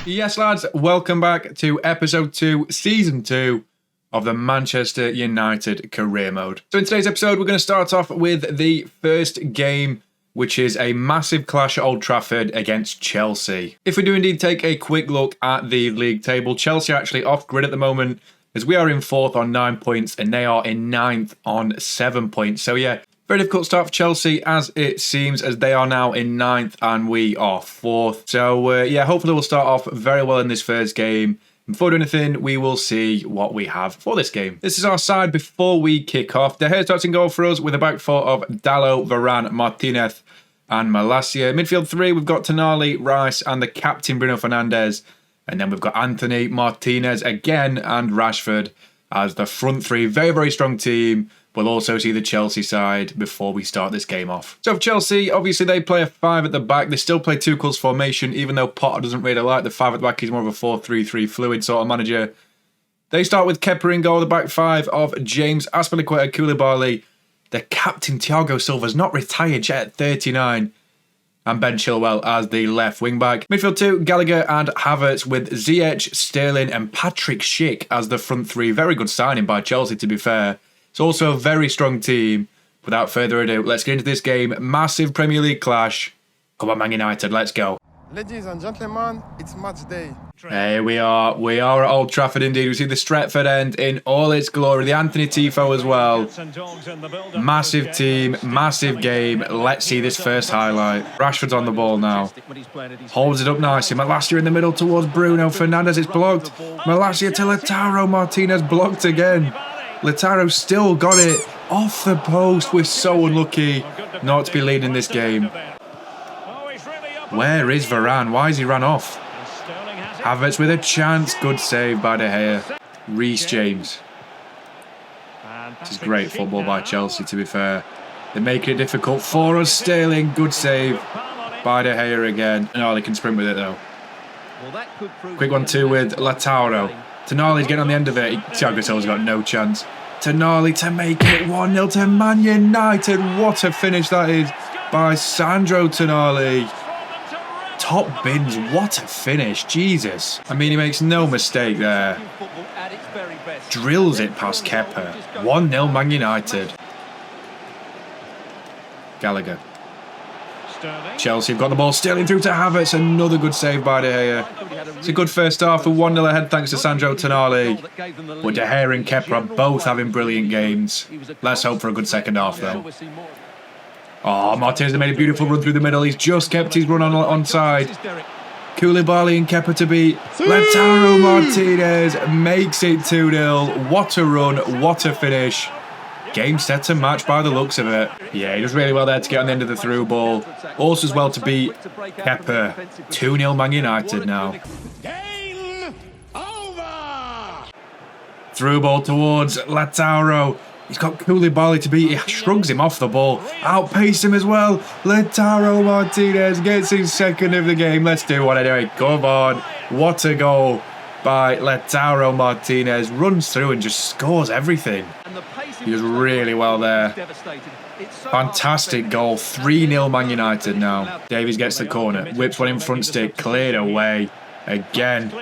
Yes, lads, welcome back to episode 2, season 2 of the Manchester United career mode. So in today's episode, we're going to start off with the first game, which is a massive clash at Old Trafford against Chelsea. If we do indeed take a quick look at the league table, Chelsea are actually off grid at the moment, as we are in 4th on 9 points and they are in 9th on 7 points. So yeah, very difficult start for Chelsea, as it seems, as they are now in 9th and we are 4th. So yeah, hopefully we'll start off very well in this first game. Before doing anything, we will see what we have for this game. This is our side before we kick off. De Gea starts in goal for us with a back four of Dalot, Varane, Martinez and MASSACRE. Midfield 3, we've got Tonali, Rice and the captain Bruno Fernandes. And then we've got Anthony, Martinez again and Rashford as the front 3. Very, very strong team. We'll also see the Chelsea side before we start this game off. So for Chelsea, obviously they play a 5 at the back. They still play Tuchel's formation, even though Potter doesn't really like the 5 at the back. He's more of a 4-3-3 fluid sort of manager. They start with Kepa in goal, the back 5 of James, Azpilicueta, Koulibaly. The captain Thiago Silva's not retired yet at 39. And Ben Chilwell as the left wing back. Midfield 2, Gallagher and Havertz with Ziyech, Sterling and Patrick Schick as the front 3. Very good signing by Chelsea, to be fair. It's also a very strong team. Without further ado, let's get into this game. Massive Premier League clash. Come on, Man United, let's go. Ladies and gentlemen, it's match day. Here we are. We are at Old Trafford indeed. We see the Stretford end in all its glory. The Anthony Tifo as well. Massive team, massive game. Let's see this first highlight. Rashford's on the ball now. Holds it up nicely. MASSACRE in the middle towards Bruno Fernandes. It's blocked. MASSACRE to Lautaro Martinez. Blocked again. Lautaro still got it off the post. We're so unlucky not to be leading this game. Where is Varane? Why has he run off? Havertz with a chance. Good save by De Gea. Reece James. This is great football by Chelsea, to be fair. They're making it difficult for us. Sterling, good save by De Gea again. Oh, they can sprint with it though. Quick 1-2 with Lautaro. Tonali's getting on the end of it. Thiago Silva's got no chance. Tonali to make it 1-0 to Man United. What a finish that is by Sandro Tonali. Top bins, what a finish, Jesus. I mean, he makes no mistake there. Drills it past Kepa. 1-0 Man United. Gallagher. Chelsea have got the ball, Sterling through to Havertz. Another good save by De Gea. It's a good first half for 1-0 ahead thanks to Sandro Tonali. But De Gea and Kepa are both having brilliant games. Let's hope for a good second half though. Oh, Martinez made a beautiful run through the middle. He's just kept his run on side. Koulibaly and Kepa to beat. Lautaro Martinez makes it 2-0. What a run, what a finish. Game set and match by the looks of it. Yeah, he does really well there to get on the end of the through ball. Also as well to beat Kepa. 2-0 Man United now. Game over! Through ball towards Lautaro. He's got Koulibaly to beat. He shrugs him off the ball. Outpaced him as well. Lautaro Martinez gets his second of the game. Let's do one anyway. Come on. What a goal by Lautaro Martinez. Runs through and just scores everything. He does really well there. Fantastic goal. 3-0 Man United now. Davies gets the corner. Whips one in front stick. Cleared away. Again.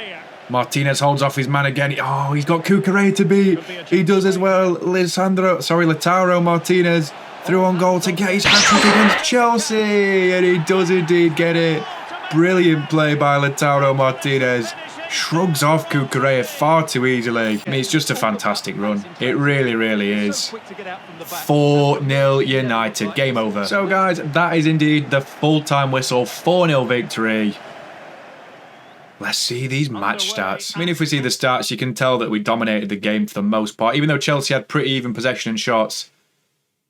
Martinez holds off his man again. Oh, he's got Cucurella to beat. He does as well. Lautaro Martinez through on goal to get his hat-trick against Chelsea. And he does indeed get it. Brilliant play by Lautaro Martinez. Shrugs off Cucurella far too easily. I mean, it's just a fantastic run. It really, really is. 4-0 United. Game over. So, guys, that is indeed the full-time whistle. 4-0 victory. Let's see these match stats. I mean, if we see the stats, you can tell that we dominated the game for the most part. Even though Chelsea had pretty even possession and shots,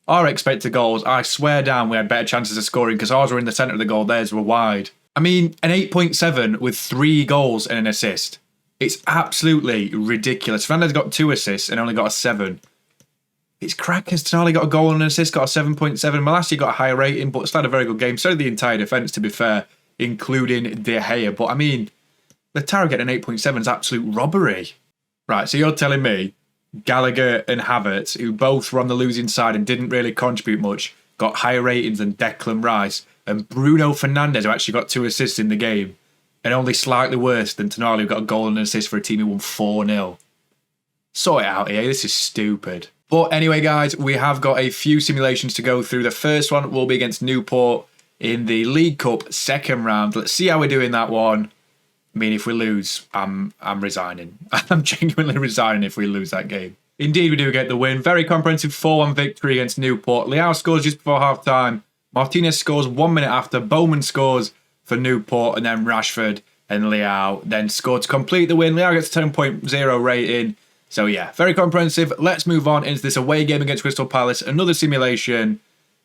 our expected goals, I swear down, we had better chances of scoring because ours were in the centre of the goal, theirs were wide. I mean, an 8.7 with 3 goals and an assist. It's absolutely ridiculous. Fernandes got 2 assists and only got a 7. It's crackers. Tonali got a goal and an assist, got a 7.7. MASSACRE got a higher rating, but still had a very good game. So did the entire defence, to be fair, including De Gea. But I mean, Lautaro getting an 8.7 is absolute robbery. Right, so you're telling me Gallagher and Havertz, who both were on the losing side and didn't really contribute much, got higher ratings than Declan Rice, and Bruno Fernandes, who actually got 2 assists in the game, and only slightly worse than Tonali, who got a goal and an assist for a team who won 4-0. Sort it out, EA. This is stupid. But anyway, guys, we have got a few simulations to go through. The first one will be against Newport in the League Cup second round. Let's see how we do in that one. I mean, if we lose, I'm resigning. I'm genuinely resigning if we lose that game. Indeed, we do get the win. Very comprehensive 4-1 victory against Newport. Leao scores just before half-time. Martinez scores 1 minute after. Bowman scores for Newport, and then Rashford and Leao then score to complete the win. Leao gets a 10.0 rating. So yeah, very comprehensive. Let's move on into this away game against Crystal Palace. Another simulation.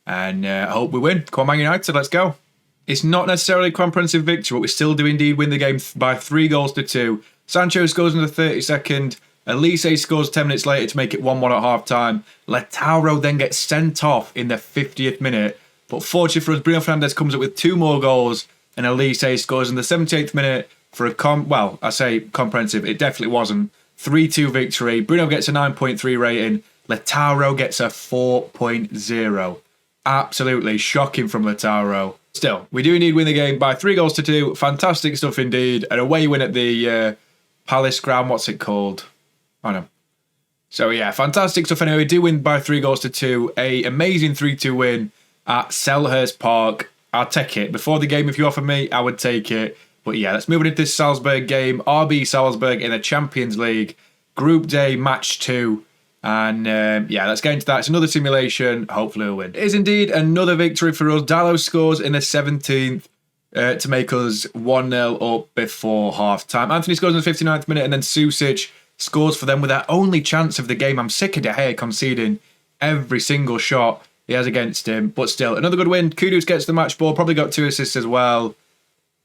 And I hope we win. Come on, Man United, let's go. It's not necessarily a comprehensive victory, but we still do indeed win the game by 3-2. Sancho scores in the 32nd. Elise scores 10 minutes later to make it 1-1 at half-time. Lautaro then gets sent off in the 50th minute. But fortunately for us, Bruno Fernandes comes up with 2 more goals. And Elise scores in the 78th minute for a well, I say comprehensive. It definitely wasn't. 3-2 victory. Bruno gets a 9.3 rating. Lautaro gets a 4.0. Absolutely shocking from Lautaro. Still, we do indeed win the game by 3-2. Fantastic stuff indeed. An away win at the Palace ground. What's it called? I don't know. So yeah, fantastic stuff anyway. We do win by 3-2. A amazing 3-2 win at Selhurst Park. I'll take it. Before the game, if you offer me, I would take it. But yeah, let's move on into this Salzburg game. RB Salzburg in the Champions League. Group Day, Match 2. And yeah, let's get into that. It's another simulation. Hopefully we'll win. It is indeed another victory for us. Dalot scores in the 17th to make us 1-0 up before half-time. Anthony scores in the 59th minute, and then Susic scores for them with their only chance of the game. I'm sick of De Gea conceding every single shot he has against him. But still, another good win. Kudus gets the match ball. Probably got 2 assists as well.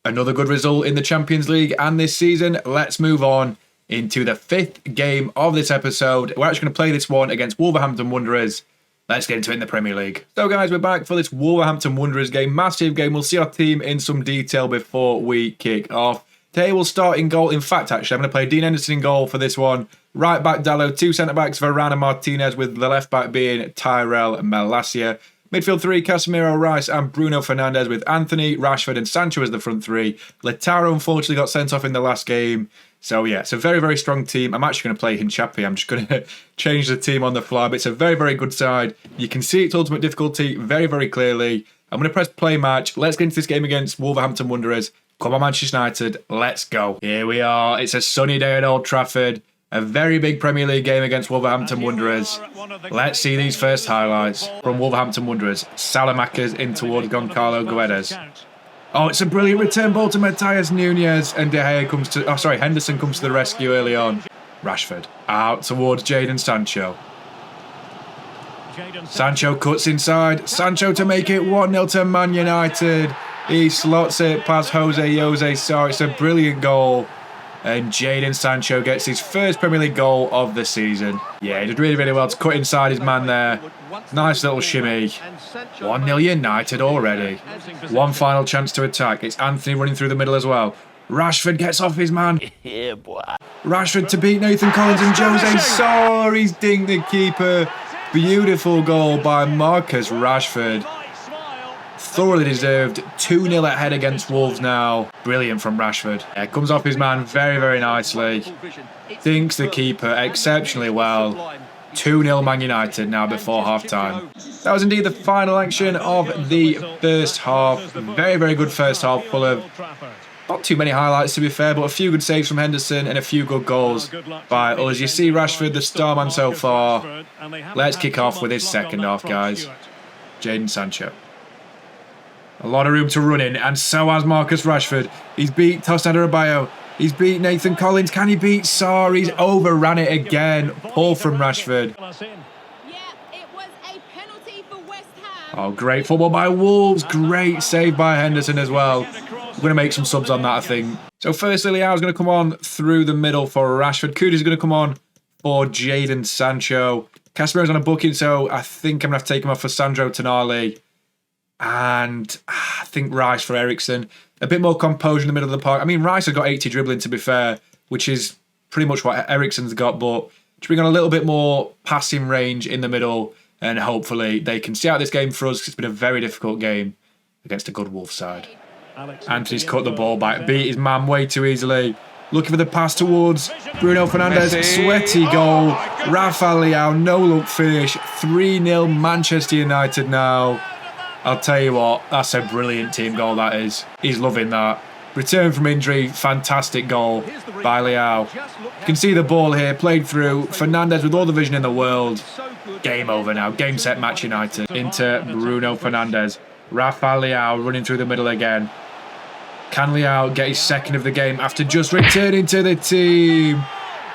Another good result in the Champions League and this season. Let's move on into the 5th game of this episode. We're actually going to play this one against Wolverhampton Wanderers. Let's get into it in the Premier League. So guys, we're back for this Wolverhampton Wanderers game. Massive game. We'll see our team in some detail before we kick off. Today we'll start in goal. In fact, actually, I'm going to play Dean Henderson in goal for this one. Right back Dalot, 2 centre-backs, Varane and Martinez, with the left back being Tyrell and Malacia. Midfield 3, Casemiro, Rice and Bruno Fernandes, with Anthony, Rashford and Sancho as the front 3. Lautaro unfortunately got sent off in the last game. So yeah, it's a very, very strong team. I'm actually going to play Hinchapi. I'm just going to change the team on the fly. But it's a very, very good side. You can see its ultimate difficulty very, very clearly. I'm going to press play match. Let's get into this game against Wolverhampton Wanderers. Come on, Manchester United. Let's go. Here we are. It's a sunny day at Old Trafford. A very big Premier League game against Wolverhampton Wanderers. Let's see these first highlights from Wolverhampton Wanderers. Salamakas in towards Goncalo Guedes. Oh, it's a brilliant return ball to Matthias Nunez, and De Gea comes to... Oh, sorry, Henderson comes to the rescue early on. Rashford out towards Jadon Sancho. Sancho cuts inside. Sancho to make it 1-0 to Man United. He slots it past Jose Sarr. It's a brilliant goal. And Jadon Sancho gets his first Premier League goal of the season. Yeah, he did really, really well to cut inside his man there. Nice little shimmy. 1-0 United already. One final chance to attack. It's Anthony running through the middle as well. Rashford gets off his man. Yeah, boy. Rashford to beat Nathan Collins, and Jose Sarr. He's dinged the keeper. Beautiful goal by Marcus Rashford. Thoroughly deserved. 2-0 ahead against Wolves now. Brilliant from Rashford. Yeah, comes off his man very, very nicely. Dinks the keeper exceptionally well. 2-0 Man United now before half-time. That was indeed the final action of the first half. Very, very good first half, full of not too many highlights to be fair, but a few good saves from Henderson and a few good goals by us. You see Rashford, the star man so far. Let's kick off with his second half, guys. Jadon Sancho. A lot of room to run in, and so has Marcus Rashford. He's beat Tosin Adebayo. He's beat Nathan Collins. Can he beat Sarr? He's overran it again. Pull from Rashford. Oh, great football by Wolves. Great save by Henderson as well. We're going to make some subs on that, I think. So firstly, Leao's going to come on through the middle for Rashford. Kudi's going to come on for Jadon Sancho. Casemiro's on a booking, so I think I'm going to have to take him off for Sandro Tonali. And I think Rice for Eriksen. A bit more composure in the middle of the park. I mean, Rice has got 80 dribbling, to be fair, which is pretty much what Eriksen's got. But to bring on a little bit more passing range in the middle, and hopefully they can see out this game for us. It's been a very difficult game against a good Wolves side. Anthony's cut the ball back, beat his man way too easily. Looking for the pass towards Bruno Fernandes. Messi. Sweaty goal. Rafael Leao, no look finish. 3-0 Manchester United now. I'll tell you what, that's a brilliant team goal, that is. He's loving that. Return from injury, fantastic goal by Leao. You can see the ball here, played through. Fernandes with all the vision in the world. Game over now. Game, set, match United. Into Bruno Fernandes. Rafael Leao running through the middle again. Can Leao get his second of the game after just returning to the team?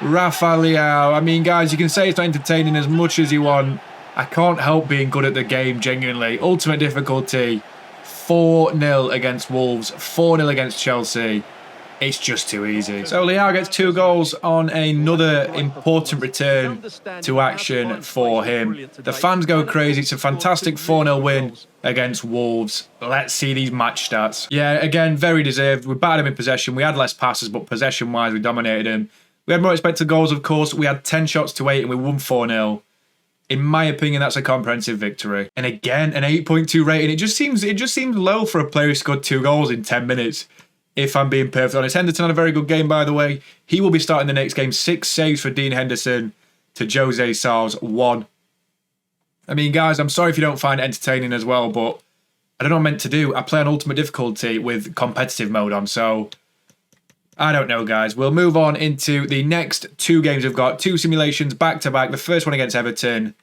Rafael Leao. I mean, guys, you can say it's not entertaining as much as you want. I can't help being good at the game, genuinely. Ultimate difficulty. 4-0 against Wolves. 4-0 against Chelsea. It's just too easy. So Leao gets 2 goals on another important return to action for him. The fans go crazy. It's a fantastic 4-0 win against Wolves. Let's see these match stats. Yeah, again, very deserved. We battered him in possession. We had less passes, but possession-wise, we dominated him. We had more expected goals, of course. We had 10 shots to 8 and we won 4-0. In my opinion, that's a comprehensive victory. And again, an 8.2 rating. It just seems low for a player who scored 2 goals in 10 minutes. If I'm being perfectly honest. Henderson had a very good game, by the way. He will be starting the next game. 6 saves for Dean Henderson to Jose Sarr's 1. I mean, guys, I'm sorry if you don't find it entertaining as well, but I don't know what I'm meant to do. I play on ultimate difficulty with competitive mode on, so I don't know, guys. We'll move on into the next 2 games we've got. 2 simulations back-to-back. The first one against Everton.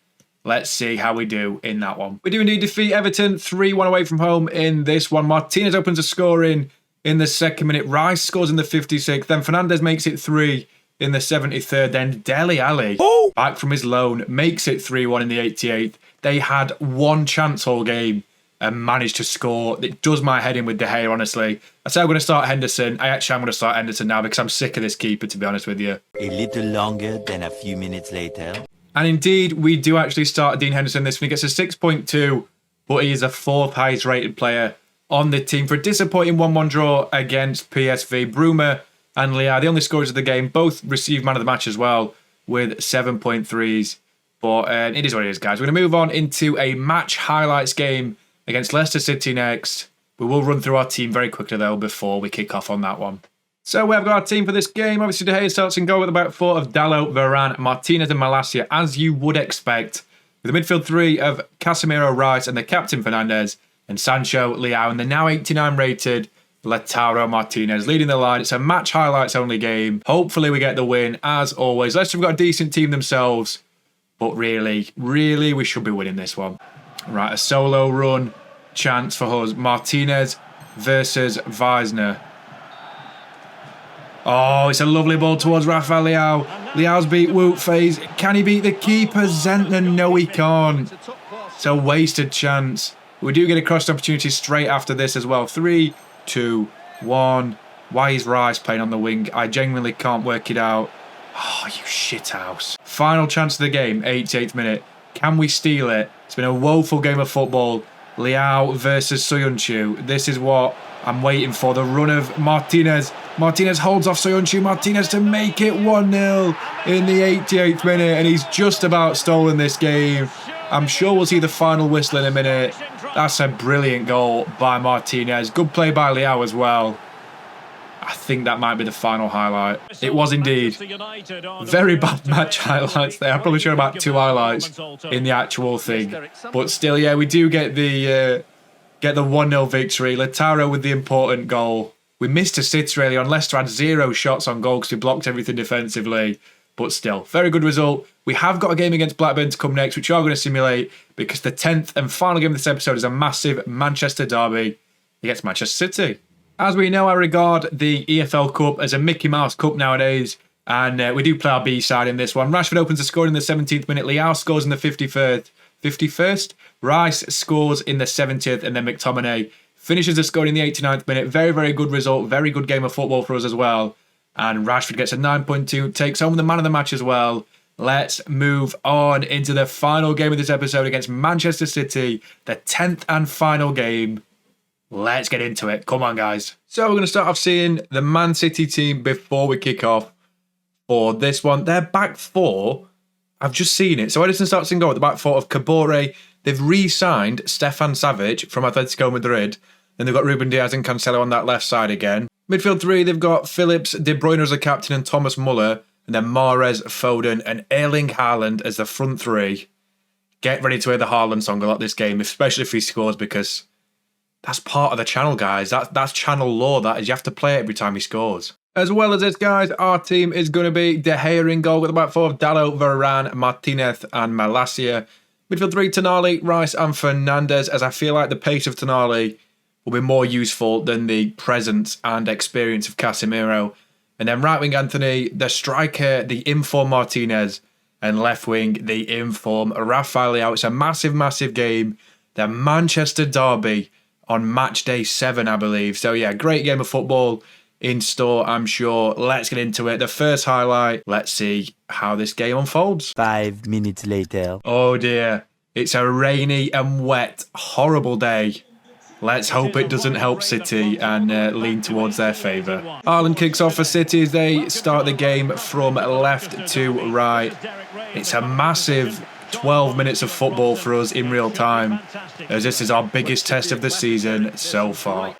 Let's see how we do in that one. We do indeed defeat Everton 3-1 away from home in this one. Martinez opens a scoring in the 2nd minute. Rice scores in the 56th. Then Fernandes makes it 3 in the 73rd. Then Dele Alli, back from his loan, makes it 3-1 in the 88th. They had 1 chance all game and managed to score. It does my head in with De Gea, honestly. I said I'm going to start Henderson. I actually am going to start Henderson now because I'm sick of this keeper, to be honest with you. A little longer than a few minutes later. And indeed, we do actually start Dean Henderson this one. He gets a 6.2, but he is the 4th highest rated player on the team for a disappointing 1-1 draw against PSV. Bruma and Leao, the only scorers of the game, both received man of the match as well with 7.3s. But it is what it is, guys. We're going to move on into a match highlights game against Leicester City next. We will run through our team very quickly, though, before we kick off on that one. So we have got our team for this game. Obviously, De Gea starts in goal with the back 4 of Dalot, Varane, Martinez and Malacia, as you would expect. With the midfield 3 of Casemiro, Rice and the captain Fernandes, and Sancho, Leao, and the now 89 rated Lautaro Martinez leading the line. It's a match highlights only game. Hopefully we get the win, as always. Leicester have got a decent team themselves, but really, we should be winning this one. Right, a solo run chance for us. Martinez versus Weisner. Oh, it's a lovely ball towards Rafael Leao. Leao's beat Wout Faes. Can he beat the keeper? Zentner? No, he can't. It's a wasted chance. We do get a crossed opportunity straight after this as well. 3, 2, 1. Why is Rice playing on the wing? I genuinely can't work it out. Oh, you shithouse. Final chance of the game, 88th minute. Can we steal it? It's been a woeful game of football. Leao versus Soyuncu. This is what I'm waiting for. The run of Martinez. Martinez holds off Soyuncu. Martinez to make it 1-0 in the 88th minute. And he's just about stolen this game. I'm sure we'll see the final whistle in a minute. That's a brilliant goal by Martinez. Good play by Leao as well. I think that might be the final highlight. It was indeed. Very bad match highlights there. I probably showed about 2 highlights in the actual thing. But still, yeah, we do get the 1-0 victory. Lautaro with the important goal. We missed a sit really on. Leicester had 0 shots on goal because we blocked everything defensively. But still, very good result. We have got a game against Blackburn to come next, which we are going to simulate because the 10th and final game of this episode is a massive Manchester derby against Manchester City. As we know, I regard the EFL Cup as a Mickey Mouse Cup nowadays, and we do play our B side in this one. Rashford opens the score in the 17th minute. Leao scores in the 51st. Rice scores in the 70th, and then McTominay finishes the score in the 89th minute. Very, very good result. Very good game of football for us as well. And Rashford gets a 9.2, takes home the man of the match as well. Let's move on into the final game of this episode against Manchester City, the 10th and final game. Let's get into it. Come on, guys. So we're going to start off seeing the Man City team before we kick off for this one. Their back 4, I've just seen it. So Edison starts in goal at the back 4 of Cabore. They've re-signed Stefan Savic from Atletico Madrid. And they've got Ruben Diaz and Cancelo on that left side again. Midfield 3, they've got Phillips, De Bruyne as the captain and Thomas Muller. And then Mahrez, Foden and Erling Haaland as the front 3. Get ready to hear the Haaland song a lot this game, especially if he scores, because that's part of the channel, guys. That's channel law, that is. You have to play it every time he scores. As well as this, guys, our team is going to be De Gea in goal with the back 4 of Dalot, Varane, Martinez and MASSACRE. Midfield 3, Tonali, Rice and Fernandes, as I feel like the pace of Tonali will be more useful than the presence and experience of Casemiro. And then right wing Anthony, the striker, the inform Martinez, and left wing, the inform Rafael Leao. It's a massive, massive game. The Manchester derby on match day 7, I believe. So yeah, great game of football in store, I'm sure. Let's get into it. The first highlight, let's see how this game unfolds. 5 minutes later. Oh dear, it's a rainy and wet, horrible day. Let's hope it doesn't help City and lean towards their favour. Haaland kicks off for City as they start the game from left to right. It's a massive 12 minutes of football for us in real time, as this is our biggest test of the season so far.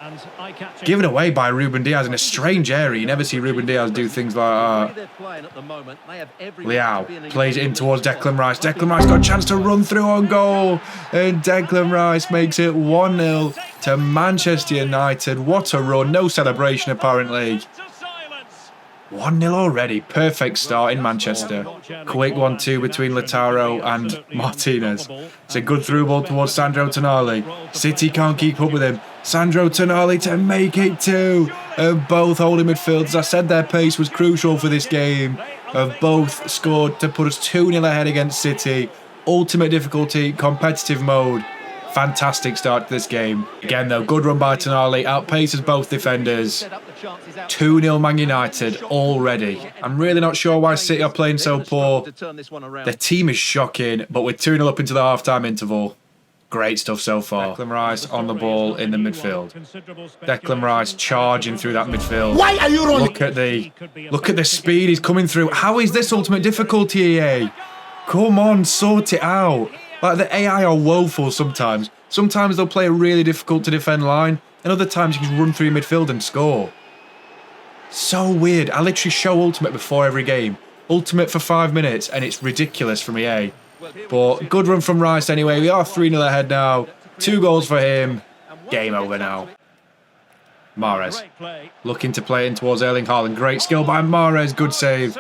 Given away by Ruben Diaz in a strange area. You never see Ruben Diaz do things like that. Leao plays it in towards Declan Rice. Declan Rice got a chance to run through on goal, and Declan Rice makes it 1-0 to Manchester United. What a run. No celebration apparently. 1-0 already. Perfect start in Manchester. Quick 1-2 between Lautaro and Martinez. It's a good through ball towards Sandro Tonali. City can't keep up with him. Sandro Tonali to make it 2. Both holding midfielders. I said their pace was crucial for this game. Both scored to put us 2-0 ahead against City. Ultimate difficulty, competitive mode. Fantastic start to this game. Again though, good run by Tonali, outpaces both defenders. 2-0 Man United already. I'm really not sure why City are playing so poor. The team is shocking, but we're 2-0 up into the half-time interval. Great stuff so far. Declan Rice on the ball in the midfield. Declan Rice charging through that midfield. Why are you running? Look at the speed he's coming through. How is this ultimate difficulty, EA? Come on, sort it out. Like, the AI are woeful sometimes. Sometimes they'll play a really difficult to defend line, and other times you can run through your midfield and score. So weird. I literally show Ultimate before every game. Ultimate for 5 minutes, and it's ridiculous from EA. But good run from Rice anyway. We are 3-0 ahead now. 2 goals for him. Game over now. Mahrez looking to play in towards Erling Haaland. Great skill by Mahrez. Good save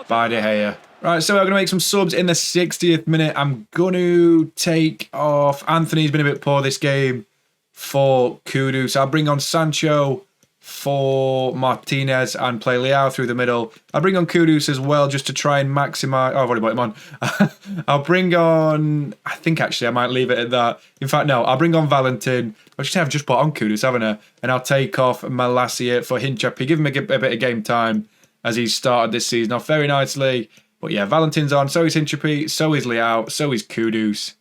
by De Gea. Right, so we're going to make some subs in the 60th minute. I'm going to take off Anthony's been a bit poor this game for Kudus. I'll bring on Sancho for Martinez and play Leao through the middle. I'll bring on Kudus as well just to try and maximise... Oh, I've already brought him on. I'll bring on... I think actually I might leave it at that. In fact, no, I'll bring on Valentin. I should have just put on Kudus, haven't I? And I'll take off MASSACRE for Hinchapi. Give him a bit of game time as he's started this season off very nicely. But yeah, Valentin's on, so is Hinchapi, so is Leao, so is Kudus.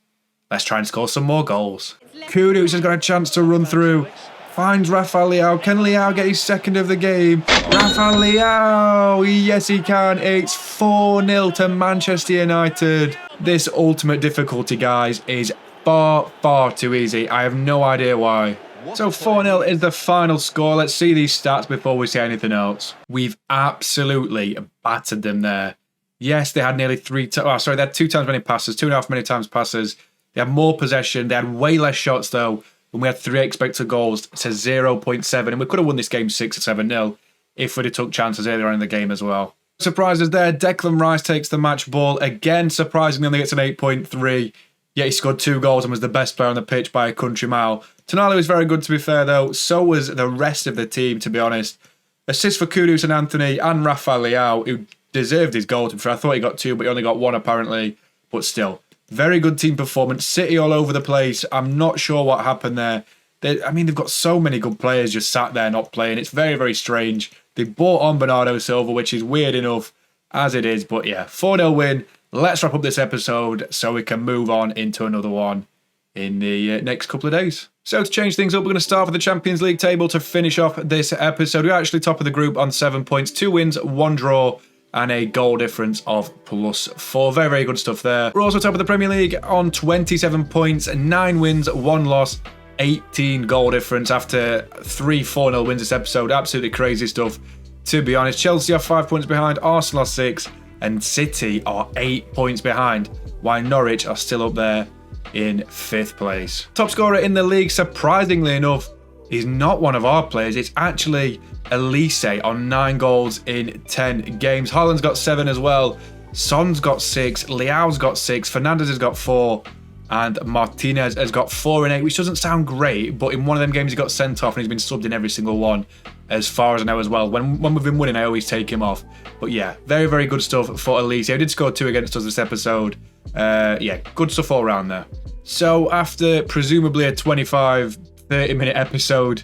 Let's try and score some more goals. Kudus has got a chance to run through. Finds Rafael Leao. Can Leao get his second of the game? Rafael Leao! Yes, he can. It's 4-0 to Manchester United. This ultimate difficulty, guys, is far, far too easy. I have no idea why. So 4-0 is the final score. Let's see these stats before we say anything else. We've absolutely battered them there. Yes, they had nearly they had 2 times many passes, 2.5 many times passes. They had more possession. They had way less shots, though, and we had 3 expected goals to 0.7. And we could have won this game 6 or 7-0 if we'd have took chances earlier on in the game as well. Surprises there. Declan Rice takes the match ball. Again, surprisingly, only gets an 8.3. Yet he scored 2 goals and was the best player on the pitch by a country mile. Tonali was very good, to be fair, though. So was the rest of the team, to be honest. Assists for Kudus and Anthony and Rafael Leao, who deserved his goal. I thought he got 2, but he only got 1 apparently. But still, very good team performance. City all over the place. I'm not sure what happened there. They've got so many good players just sat there not playing. It's very, very strange. They bought on Bernardo Silva, which is weird enough as it is. But yeah, 4-0 win. Let's wrap up this episode so we can move on into another one in the next couple of days. So to change things up, we're going to start with the Champions League table to finish off this episode. We're actually top of the group on 7 points, 2 wins, 1 draw, and a goal difference of +4. Very, very good stuff there. We're also top of the Premier League on 27 points, 9 wins, 1 loss, 18 goal difference after 3 4-0 wins this episode. Absolutely crazy stuff, to be honest. Chelsea are 5 points behind, Arsenal are 6, and City are 8 points behind, while Norwich are still up there in 5th place. Top scorer in the league, surprisingly enough, is not one of our players. It's actually Elise on 9 goals in 10 games. Haaland's got 7 as well. Son's got 6. Leao's got 6. Fernandes has got 4. And Martinez has got 4 in 8, which doesn't sound great, but in one of them games he got sent off and he's been subbed in every single one, as far as I know as well. When we've been winning, I always take him off. But yeah, very, very good stuff for Elise. He did score 2 against us this episode. Yeah, good stuff all around there. So after presumably a 25-30 minute episode,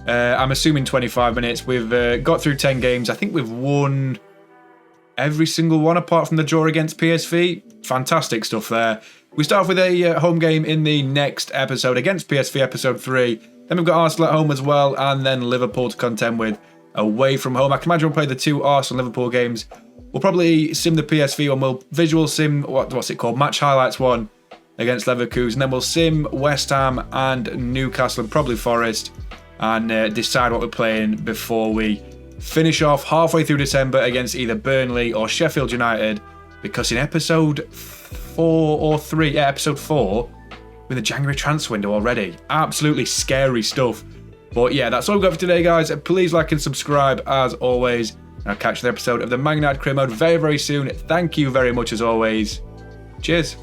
I'm assuming 25 minutes, we've got through 10 games. I think we've won every single one apart from the draw against PSV. Fantastic stuff there. We start off with a home game in the next episode against PSV, episode 3. Then we've got Arsenal at home as well, and then Liverpool to contend with away from home. I can imagine we'll play the 2 Arsenal-Liverpool games. We'll probably sim the PSV one. We'll visual sim, what's it called? Match highlights one against Leverkusen. Then we'll sim West Ham and Newcastle and probably Forest, and decide what we're playing before we finish off halfway through December against either Burnley or Sheffield United, because in episode 4 or 3, yeah, episode 4, with the January transfer window already. Absolutely scary stuff. But yeah, that's all we've got for today, guys. Please like and subscribe as always, and I'll catch you in the episode of the Man United career mode very, very soon. Thank you very much as always. Cheers.